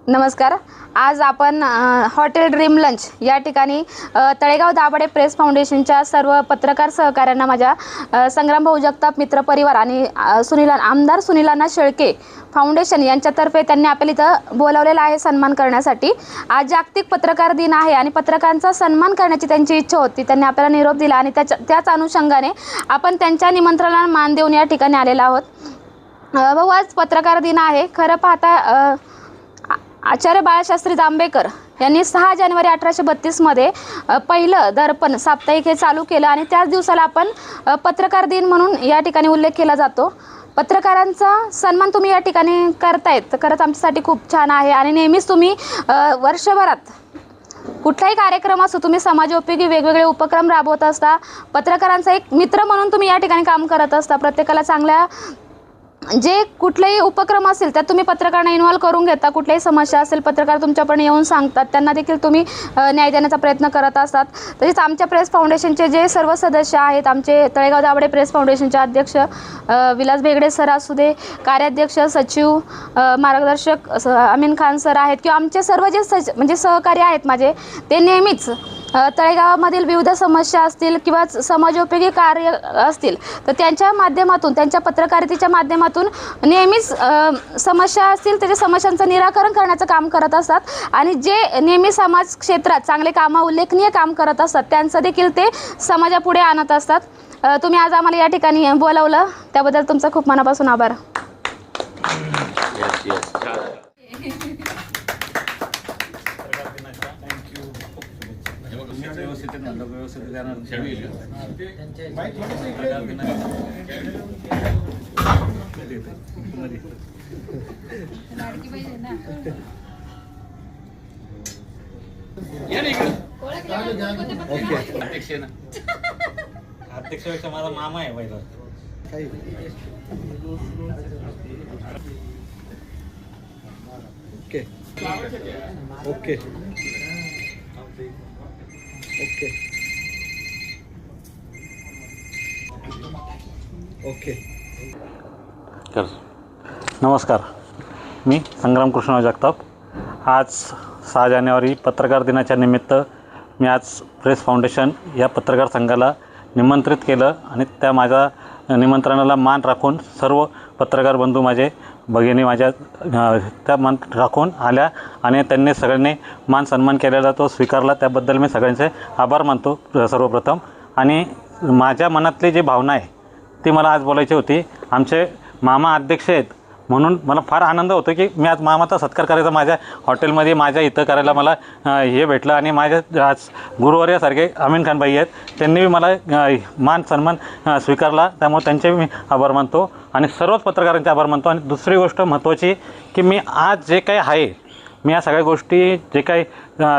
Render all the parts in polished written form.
नमस्कार. आज आपण हॉटेल ड्रीम लंच या ठिकाणी तळेगाव दाभाडे प्रेस फाउंडेशनच्या सर्व पत्रकार सहकाऱ्यांना, माझ्या संग्राम भाऊ जगताप मित्र परिवार आणि आमदार सुनीलांना शेळके फाउंडेशन यांच्यातर्फे त्यांनी आपल्याला इथं बोलावलेलं आहे सन्मान करण्यासाठी. आज जागतिक पत्रकार दिन आहे आणि पत्रकारांचा सन्मान करण्याची त्यांची इच्छा होती. त्यांनी आपल्याला निरोप दिला आणि त्याच अनुषंगाने आपण त्यांच्या निमंत्रणाला मान देऊन या ठिकाणी आलेलो आहोत. भाऊ, आज पत्रकार दिन आहे. खरं पाहता आचार्य बाळशास्त्री जांभेकर यांनी 6 जानेवारी 1832मध्ये पहिलं दर्पण साप्ताहिक हे चालू केलं आणि त्याच दिवसाला आपण पत्रकार दिन म्हणून या ठिकाणी उल्लेख केला जातो. पत्रकारांचा सन्मान तुम्ही या ठिकाणी करतायत, तर खरंच आमच्यासाठी खूप छान आहे. आणि नेहमीच तुम्ही वर्षभरात कुठलाही कार्यक्रम असो, तुम्ही समाजोपयोगी वेगवेगळे उपक्रम राबवत असता. पत्रकारांचा एक मित्र म्हणून तुम्ही या ठिकाणी काम करत असता. प्रत्येकाला चांगल्या जे कुठलेही उपक्रम असेल त्यात तुम्ही पत्रकारांना इन्व्हॉल्व करून घेता. कुठल्याही समस्या असेल पत्रकार तुमच्यापर्यंत येऊन सांगतात, त्यांना देखील तुम्ही न्याय देण्याचा प्रयत्न करत असतात. तसेच आमच्या प्रेस फाउंडेशनचे जे सर्व सदस्य आहेत, आमचे तळेगाव दाभाडे प्रेस फाउंडेशनचे अध्यक्ष विलास बेगडे सर असू दे, कार्याध्यक्ष सचिव मार्गदर्शक अमीन खान सर आहेत, किंवा आमचे सर्व जे म्हणजे सहकारी आहेत माझे, ते नेहमीच तळेगावामधील विविध समस्या असतील किंवा समाजोपयोगी कार्य असतील तर त्यांच्या माध्यमातून, त्यांच्या पत्रकारितेच्या माध्यमातून नेहमीच समस्या असतील त्याच्या समस्यांचं निराकरण करण्याचं काम करत असतात. आणि जे नेहमी समाज क्षेत्रात चांगले कामं, उल्लेखनीय काम करत असतात, त्यांचं देखील ते समाजापुढे आणत असतात. तुम्ही आज आम्हाला या ठिकाणी बोलावलं त्याबद्दल तुमचा खूप मनापासून आभार. अध्यक्षपेक्षा माझा मामा आहे पहिला. Okay okay okay okay. नमस्कार, मी संग्राम कृष्ण जगताप. आज 6 जानेवारी पत्रकार दिनाच्या निमित्त मी आज प्रेस फाउंडेशन या पत्रकार संघाला निमंत्रित केलं आणि त्या माझ्या निमंत्रणाला मान राखून सर्व पत्रकार बंधू, माझे भगिनी माझ्या त्या मान राखून आल्या आणि त्यांनी सगळ्यांनी मान सन्मान केलेला तो स्वीकारला. त्याबद्दल मी सगळ्यांचे आभार मानतो सर्वप्रथम. आणि माझ्या मनातली जी भावना आहे ती मला आज बोलायची होती. आमचे मामा अध्यक्ष आहेत म्हणून मला फार आनंद होतो की मी आज मामाचा सत्कार करायचा माझ्या हॉटेलमध्ये, माझ्या इथं करायला मला हे भेटलं. आणि माझ्या आज गुरुवर्यासारखे अमीन खान भाई आहेत, त्यांनी मला मान सन्मान स्वीकारला. त्यामुळे त्यांचे मी आभार मानतो आणि सर्वच पत्रकारांचे आभार मानतो. आणि दुसरी गोष्ट महत्त्वाची की मी आज जे काही आहे, मी या सगळ्या गोष्टी जे काही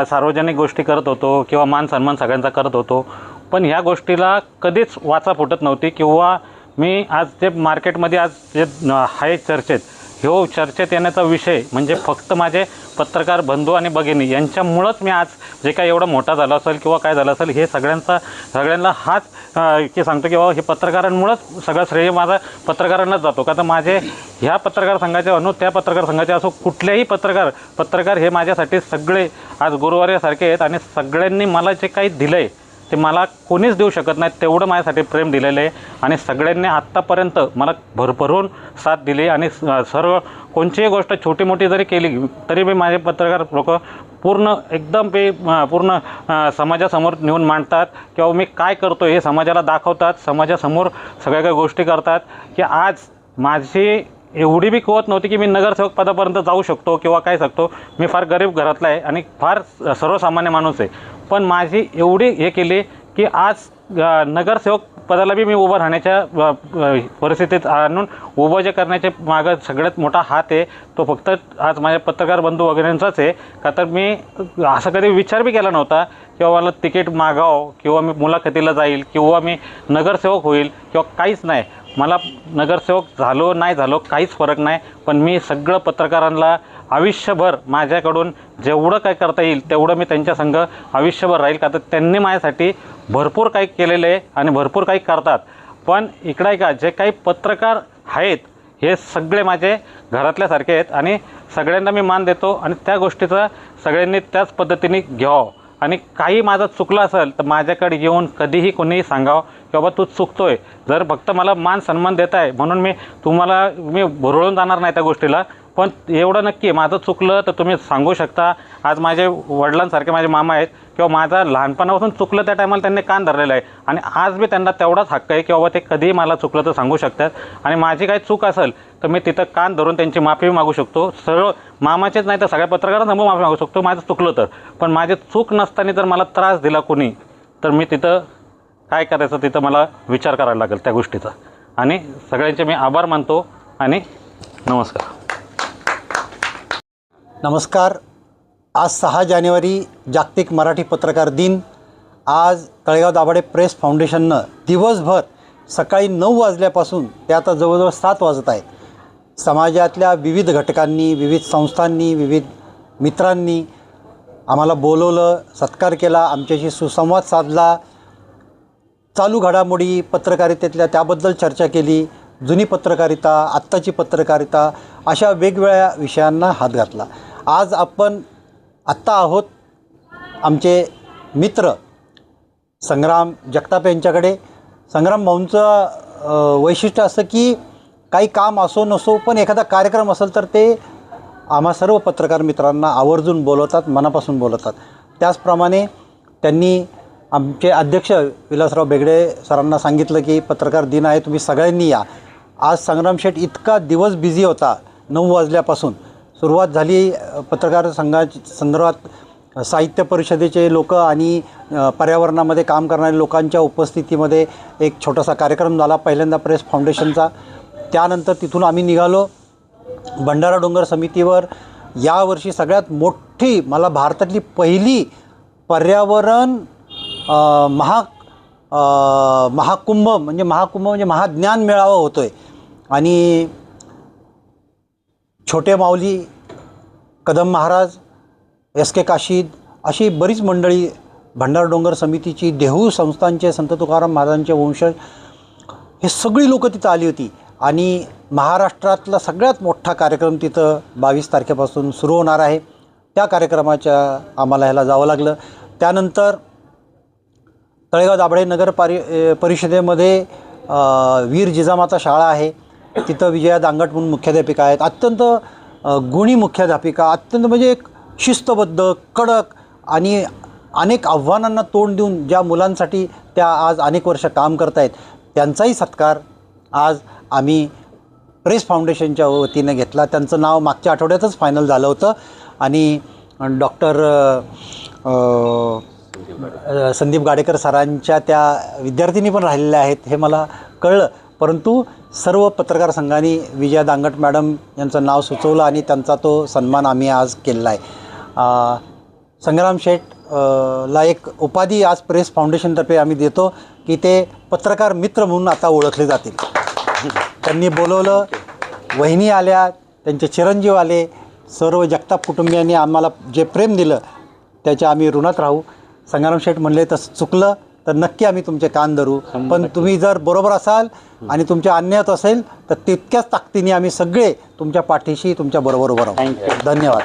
सार्वजनिक गोष्टी करत होतो किंवा मान सन्मान सगळ्यांचा करत होतो, पण ह्या गोष्टीला कधीच वाचा फुटत नव्हती. किंवा मी आज जे मार्केटमध्ये आज जे आहे चर्चेत, ह्यो चर्चेत येण्याचा विषय म्हणजे फक्त माझे पत्रकार बंधू आणि भगिनी यांच्यामुळंच मी आज जे काही एवढा मोठा झाला असेल किंवा काय झालं असेल, हे सगळ्यांना हाच की सांगतो की बाबा हे पत्रकारांमुळंच सगळं श्रेय माझा पत्रकारांनाच जातो. का तर माझे ह्या पत्रकार संघाचे असो, त्या पत्रकार संघाचे असो, कुठल्याही पत्रकार हे माझ्यासाठी सगळे आज गुरुवार्यासारखे आहेत. आणि सगळ्यांनी मला जे काही दिलं आहे ते मला कोणीच देऊ शकत नाही, तेवढं माझ्यासाठी प्रेम दिलेलं आहे. आणि सगळ्यांनी आत्तापर्यंत मला भरभरून साथ दिली. आणि सर्व कोणतीही गोष्ट छोटी मोठी जरी केली तरी मी माझे पत्रकार लोक पूर्ण एकदम पूर्ण समाजासमोर नेऊन मांडतात किंवा मी काय करतो हे समाजाला दाखवतात, समाजासमोर सगळ्या काही गोष्टी करतात. की आज माझी एवढी बी कुवत नव्हती की मी नगरसेवक पदापर्यंत जाऊ शकतो किंवा काय शकतो. मी फार गरीब घरातला आहे आणि फार सर्वसामान्य माणूस आहे, पण माझी एवढी हे केली की आज नगरसेवक पदाला बी मी उभं राहण्याच्या परिस्थितीत आणून उभं जे करण्याचे मागं सगळ्यात मोठा हात आहे तो फक्त आज माझ्या पत्रकार बंधू वगैरेंचाच आहे. का तर मी असं कधी विचार बी केला नव्हता किंवा मला तिकीट मागावं किंवा मी मुलाखतीला जाईल किंवा मी नगरसेवक होईल किंवा काहीच नाही. मला नगरसेवक झालो नाही झालो काहीच फरक नाही, पण मी सगळं पत्रकारांना आयुष्यभर माझ्याकडून जेवढं काय करता येईल तेवढं मी त्यांच्या संग आयुष्यभर राहील. का तर त्यांनी माझ्यासाठी भरपूर काही केलेलं आहे आणि भरपूर काही करतात. पण इकडं आहे का, जे काही पत्रकार आहेत हे सगळे माझे घरातल्यासारखे आहेत आणि सगळ्यांना मी मान देतो आणि त्या गोष्टीचा सगळ्यांनी त्याच पद्धतीने घ्यावं आणि काही माझं चुकलं असेल तर माझ्याकडे येऊन कधीही कोणीही सांगावं की बाबा तू चुकतोय. जर फक्त मला मान सन्मान देत आहे म्हणून मी भुरळून जाणार नाही त्या गोष्टीला, पण एवढं नक्की माझं चुकलं तर तुम्ही सांगू शकता. आज माझे वडिलांसारखे माझे मामा आहेत किंवा माझा लहानपणापासून चुकलं त्या टायमाला त्यांनी कान धरलेलं आहे आणि आज मी त्यांना तेवढाच हक्क आहे की बाबा ते कधीही मला चुकलं तर सांगू शकतात आणि माझी काही चूक असेल तर मी तिथं कान धरून त्यांची माफी मागू शकतो. सरळ मामाचेच नाही तर सगळ्या पत्रकारांसमोर माफी मागू शकतो माझं चुकलं तर. पण माझी चूक नसताना जर मला त्रास दिला कोणी तर मी तिथं काय करायचं तिथं मला विचार करायला लागेल त्या गोष्टीचा. आणि सगळ्यांचे मी आभार मानतो आणि नमस्कार. नमस्कार. आज 6 जानेवारी जागतिक मराठी पत्रकार दिन. आज तळेगाव दाभाडे प्रेस फाउंडेशननं दिवसभर सकाळी 9 वाजल्यापासून ते आता जवळजवळ 7 वाजत आहेत समाजातल्या विविध घटकांनी, विविध संस्थांनी, विविध मित्रांनी आम्हाला बोलवलं, सत्कार केला, आमच्याशी सुसंवाद साधला, चालू घडामोडी पत्रकारितेतल्या त्याबद्दल चर्चा केली, जुनी पत्रकारिता, आत्ताची पत्रकारिता, अशा वेगवेगळ्या विषयांना हात घातला. आज आपण आत्ता आहोत आमचे मित्र संग्राम जगताप यांच्याकडे. संग्राम भाऊंचं वैशिष्ट्य असं की काही काम असो नसो पण एखादा कार्यक्रम असेल तर ते आम्हा सर्व पत्रकार मित्रांना आवर्जून बोलवतात, मनापासून बोलवतात. त्याचप्रमाणे त्यांनी आमचे अध्यक्ष विलासराव बेगडे सरांना सांगितलं की पत्रकार दिन आहे, तुम्ही सगळ्यांनी या. आज संग्राम शेठ इतका दिवस बिझी होता. 9 वाजल्यापासून सुरुवात झाली पत्रकार संदर्भात साहित्य परिषदेचे लोक आणि पर्यावरणामध्ये काम करणाऱ्या लोकांच्या उपस्थितीमध्ये एक छोटासा कार्यक्रम झाला पहिल्यांदा प्रेस फाउंडेशनचा. त्यानंतर तिथून आम्ही निघालो भंडारा डोंगर समितीवर. यावर्षी सगळ्यात मोठी, मला भारतातली पहिली पर्यावरण महाकुंभ म्हणजे महाज्ञान मेळावा होतो आहे. आणि छोटे माऊली, कदम महाराज, SK काशीद अशी बरीच मंडळी, भंडारा डोंगर समितीची, देहू संस्थांचे संत तुकाराम महाराजांचे वंशज, हे सगळी लोकं तिथं आली होती. आणि महाराष्ट्रातला सगळ्यात मोठा कार्यक्रम तिथं 22 तारखेपासून सुरू होणार आहे. त्या कार्यक्रमाच्या आम्हाला ह्याला जावं लागलं. त्यानंतर तळेगाव दाभाडे नगर परिषदेमध्ये वीर जिजामाता शाळा आहे, तिथं विजया दांगट म्हणून मुख्याध्यापिका आहेत. अत्यंत गुणी मुख्याध्यापिका, अत्यंत म्हणजे एक शिस्तबद्ध, कडक आणि अनेक आव्हानांना तोंड देऊन ज्या मुलांसाठी त्या आज अनेक वर्ष काम करत आहेत, त्यांचाही सत्कार आज आम्ही प्रेस फाउंडेशनच्या वतीनं घेतला. त्यांचं नाव मागच्या आठवड्यातच फायनल झालं होतं आणि डॉक्टर संदीप गाडेकर सरांच्या त्या विद्यार्थिनी पण राहिलेल्या आहेत हे मला कळलं. परंतु सर्व पत्रकार संघांनी विजया दांगट मॅडम यांचं नाव सुचवलं आणि त्यांचा तो सन्मान आम्ही आज केलेला आहे. संग्राम शेठ ला एक उपाधी आज प्रेस फाउंडेशनतर्फे आम्ही देतो की ते पत्रकार मित्र म्हणून आता ओळखले जातील. त्यांनी बोलवलं, वहिनी आल्या, त्यांचे चिरंजीव आले, सर्व जगताप कुटुंबियांनी आम्हाला जे प्रेम दिलं त्याच्या आम्ही ऋणात राहू. संग्राम शेठ म्हणले तसं चुकलं तर नक्की आम्ही तुमचे कान धरू, पण तुम्ही जर बरोबर असाल आणि तुमच्या अन्यायात असेल तर तितक्याच ताकदीने आम्ही सगळे तुमच्या पाठीशी तुमच्या बरोबर उभं राहू. धन्यवाद.